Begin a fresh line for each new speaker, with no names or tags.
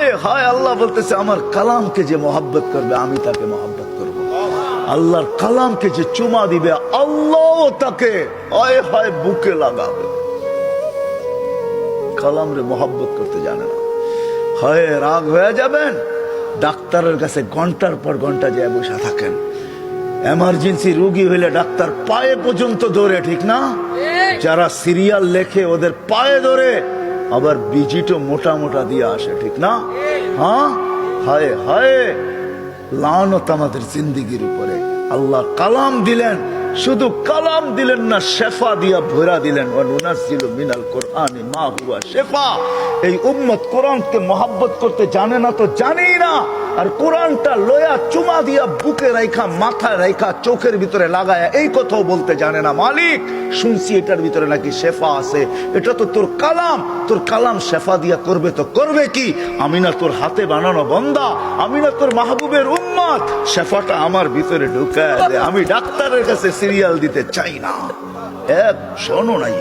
হায় হায়, আল্লাহ বলতেছে আমার কালামকে যে মোহাব্বত করবে আমি তাকে মোহাব্বত করব। আল্লাহর কালামকে যে চুমা দিবে আল্লাহ তাকে হায় হায় বুকে লাগাবে। কালাম রে মোহাব্বত করতে জানে না, হয় রাগ হয়ে যাবেন, ডাক্তারের কাছে ঘন্টার পর ঘন্টা যায় বসে থাকেন। এমার্জেন্সি রোগী হইলে ডাক্তার পায়ে পর্যন্ত ধরে, ঠিক না? যারা সিরিয়াল লেখে ওদের পায়ে ধরে, আবার বিজিটও মোটা মোটা দিয়ে আসে, ঠিক না? হ্যাঁ, হায় হায়, লানত আমাদের জিন্দিগির উপরে। আল্লাহ কালাম দিলেন, শুধু কালাম দিলেন না, শেফা দিয়া ভরা দিলেন। ওয়ানুনাজ্জিলু মিনাল কুরআনি মা হুয়া শিফা। এই উম্মত কোরআনকে মহব্বত করতে জানে না তো জানেই না, আর কোরআনটা লয়া চুমা দিয়া বুকে রাইখা, মাথায় রাইখা, চোখের ভিতরে লাগায়া এই কথাও বলতে জানে না, মালিক শুনছি এটার ভিতরে নাকি শেফা আছে, এটা তো তোর কালাম, তোর কালাম শেফা দিয়া করবে তো করবে কি? আমি না তোর হাতে বানানো বন্দা, আমি না তোর মাহবুবের উম্মত, শেফাটা আমার ভিতরে ঢুকায় দে। আমি ডাক্তারের কাছে সিরিয়াল দিতে চাই না। এক শোনো নাই।